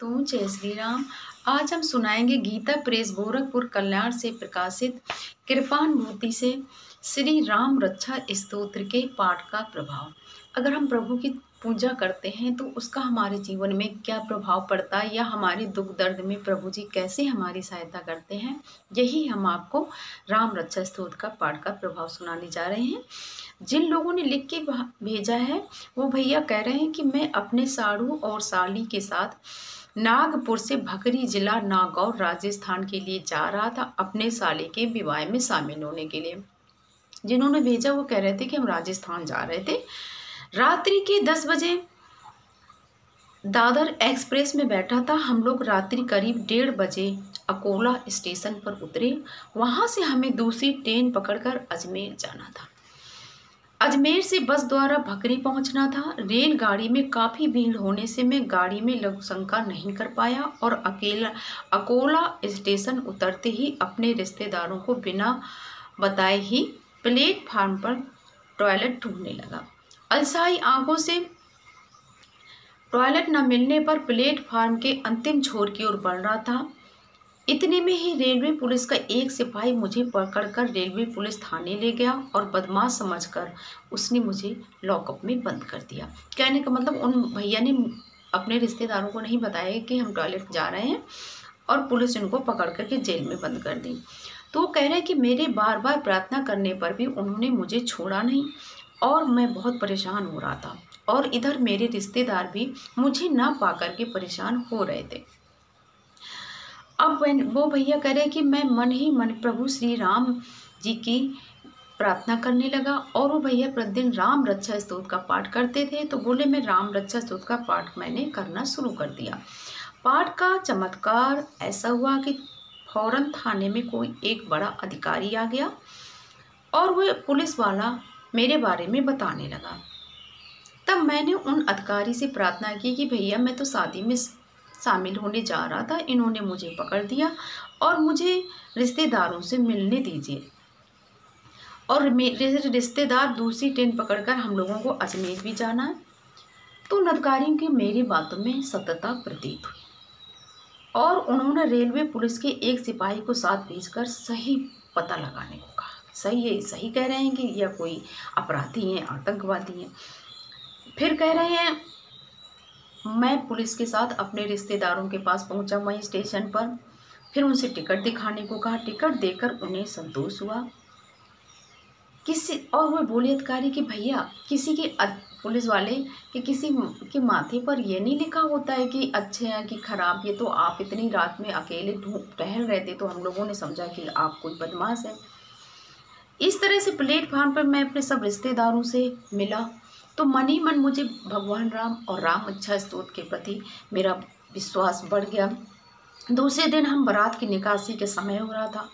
तो जय श्री राम। आज हम सुनाएंगे गीता प्रेस गोरखपुर कल्याण से प्रकाशित कृपानुभूति से श्री राम रक्षा स्तोत्र के पाठ का प्रभाव। अगर हम प्रभु की पूजा करते हैं तो उसका हमारे जीवन में क्या प्रभाव पड़ता है या हमारे दुख दर्द में प्रभु जी कैसे हमारी सहायता करते हैं, यही हम आपको राम रक्षा स्तोत्र का पाठ का प्रभाव सुनाने जा रहे हैं। जिन लोगों ने लिख के भेजा है वो भैया कह रहे हैं कि मैं अपने साड़ू और साली के साथ नागपुर से भकरी जिला नागौर राजस्थान के लिए जा रहा था अपने साले के विवाह में शामिल होने के लिए। जिन्होंने भेजा वो कह रहे थे कि हम राजस्थान जा रहे थे। रात्रि के 10 बजे दादर एक्सप्रेस में बैठा था। हम लोग रात्रि करीब 1:30 बजे अकोला स्टेशन पर उतरे। वहां से हमें दूसरी ट्रेन पकड़कर अजमेर जाना था। अजमेर से बस द्वारा भकरी पहुंचना था। रेलगाड़ी में काफ़ी भीड़ होने से मैं गाड़ी में लघुशंका नहीं कर पाया और अकोला स्टेशन उतरते ही अपने रिश्तेदारों को बिना बताए ही प्लेटफार्म पर टॉयलेट ढूंढने लगा। अलसाई आंखों से टॉयलेट न मिलने पर प्लेटफार्म के अंतिम छोर की ओर बढ़ रहा था। इतने में ही रेलवे पुलिस का एक सिपाही मुझे पकड़कर रेलवे पुलिस थाने ले गया और बदमाश समझकर उसने मुझे लॉकअप में बंद कर दिया। कहने का मतलब उन भैया ने अपने रिश्तेदारों को नहीं बताया कि हम टॉयलेट जा रहे हैं और पुलिस उनको पकड़ करके जेल में बंद कर दी। तो वो कह रहे हैं कि मेरे बार बार प्रार्थना करने पर भी उन्होंने मुझे छोड़ा नहीं और मैं बहुत परेशान हो रहा था और इधर मेरे रिश्तेदार भी मुझे ना पा करके परेशान हो रहे थे। अब वो भैया कह रहे कि मैं मन ही मन प्रभु श्री राम जी की प्रार्थना करने लगा और वो भैया प्रतिदिन राम रक्षा स्तोत्र का पाठ करते थे। तो बोले मैं राम रक्षा स्तोत्र का पाठ मैंने करना शुरू कर दिया। पाठ का चमत्कार ऐसा हुआ कि फौरन थाने में कोई एक बड़ा अधिकारी आ गया और वो पुलिस वाला मेरे बारे में बताने लगा। तब मैंने उन अधिकारी से प्रार्थना की कि भैया मैं तो शादी में शामिल होने जा रहा था, इन्होंने मुझे पकड़ दिया और मुझे रिश्तेदारों से मिलने दीजिए और मेरे रिश्तेदार दूसरी ट्रेन पकड़कर हम लोगों को अजमेर भी जाना है। तो उन अधिकारियों की मेरी बातों में सत्यता प्रतीत हुई और उन्होंने रेलवे पुलिस के एक सिपाही को साथ भेजकर सही पता लगाने को कहा। सही कह रहे हैं कि या कोई अपराधी हैं, आतंकवादी हैं। फिर कह रहे हैं मैं पुलिस के साथ अपने रिश्तेदारों के पास पहुंचा वहीं स्टेशन पर। फिर उनसे टिकट दिखाने को कहा। टिकट देकर उन्हें संतोष हुआ। और वो बोले अधिकारी कि भैया किसी के पुलिस वाले कि किसी के माथे पर ये नहीं लिखा होता है कि अच्छे हैं कि खराब। ये तो आप इतनी रात में अकेले टहल रहे थे तो हम लोगों ने समझा कि आप कोई बदमाश है। इस तरह से प्लेटफार्म पर मैं अपने सब रिश्तेदारों से मिला तो मन ही मन मुझे भगवान राम और राम रक्षा स्तोत्र के प्रति मेरा विश्वास बढ़ गया। दूसरे दिन हम बारात की निकासी के समय हो रहा था।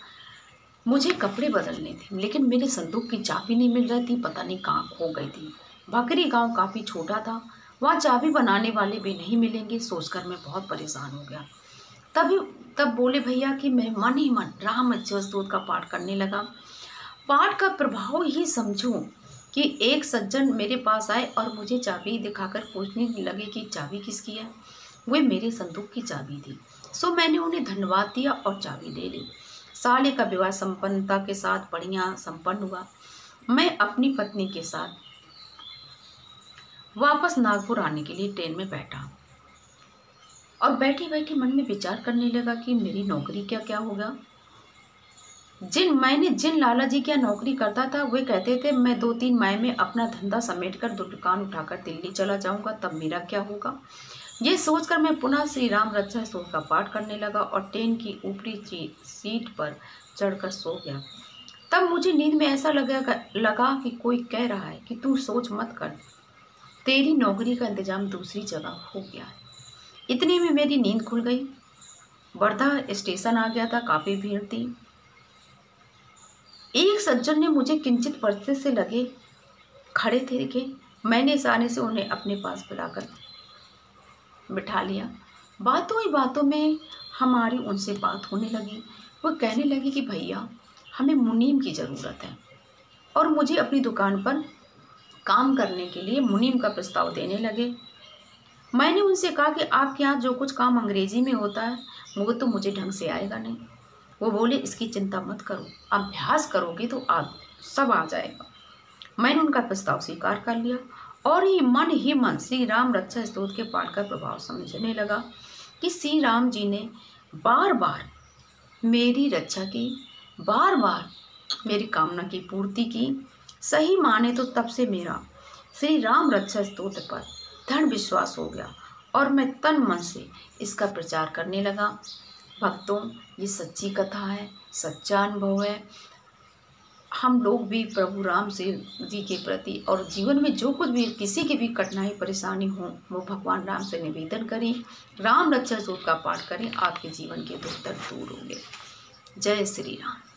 मुझे कपड़े बदलने थे लेकिन मेरे संदूक की चाबी नहीं मिल रही थी, पता नहीं कहाँ खो गई थी। भकरी गांव काफ़ी छोटा था, वहाँ चाबी बनाने वाले भी नहीं मिलेंगे सोचकर मैं बहुत परेशान हो गया। तब बोले भैया कि मैं मन ही मन राम रक्षा स्तोत्र का पाठ करने लगा। पाठ का प्रभाव ही समझूं कि एक सज्जन मेरे पास आए और मुझे चाबी दिखाकर पूछने लगे कि चाबी किसकी है। वह मेरे संदूक की चाबी थी। सो मैंने उन्हें धन्यवाद दिया और चाबी ले ली। साले का विवाह संपन्नता के साथ बढ़िया संपन्न हुआ। मैं अपनी पत्नी के साथ वापस नागपुर आने के लिए ट्रेन में बैठा और बैठे बैठे मन में विचार करने लगा कि मेरी नौकरी क्या होगा। मैंने जिन लाला जी क्या नौकरी करता था वे कहते थे मैं 2-3 माह में अपना धंधा समेटकर 2 दुकान उठाकर दिल्ली चला जाऊंगा, तब मेरा क्या होगा। ये सोचकर मैं पुनः श्री राम रक्षा स्तोत्र का पाठ करने लगा और ट्रेन की ऊपरी सीट पर चढ़कर सो गया। तब मुझे नींद में ऐसा लगा कि कोई कह रहा है कि तू सोच मत कर, तेरी नौकरी का इंतजाम दूसरी जगह हो गया है। इतने में मेरी नींद खुल गई। वर्धा स्टेशन आ गया था, काफ़ी भीड़ थी। एक सज्जन ने मुझे किंचित परिस्थिति से लगे खड़े थे देखे। मैंने इशारे से उन्हें अपने पास बुलाकर बिठा लिया। बातों में हमारी उनसे बात होने लगी। वो कहने लगी कि भैया हमें मुनीम की ज़रूरत है और मुझे अपनी दुकान पर काम करने के लिए मुनीम का प्रस्ताव देने लगे। मैंने उनसे कहा कि आपके यहाँ जो कुछ काम अंग्रेजी में होता है वो तो मुझे ढंग से आएगा नहीं। वो बोले इसकी चिंता मत करो, अभ्यास करोगे तो सब आ जाएगा। मैंने उनका प्रस्ताव स्वीकार कर लिया और ही मन श्री राम रक्षा स्तोत्र के पाठ का प्रभाव समझने लगा कि श्री राम जी ने बार बार मेरी रक्षा की, बार बार मेरी कामना की पूर्ति की। सही माने तो तब से मेरा श्री राम रक्षा स्तोत्र पर दृढ़ विश्वास हो गया और मैं तन मन से इसका प्रचार करने लगा। भक्तों, ये सच्ची कथा है, सच्चा अनुभव है। हम लोग भी प्रभु राम से जी के प्रति और जीवन में जो कुछ भी किसी की भी कठिनाई परेशानी हो वो भगवान राम से निवेदन करें, राम रक्षा स्तोत्र का पाठ करें, आपके जीवन के दुख दर्द दूर होंगे। जय श्री राम।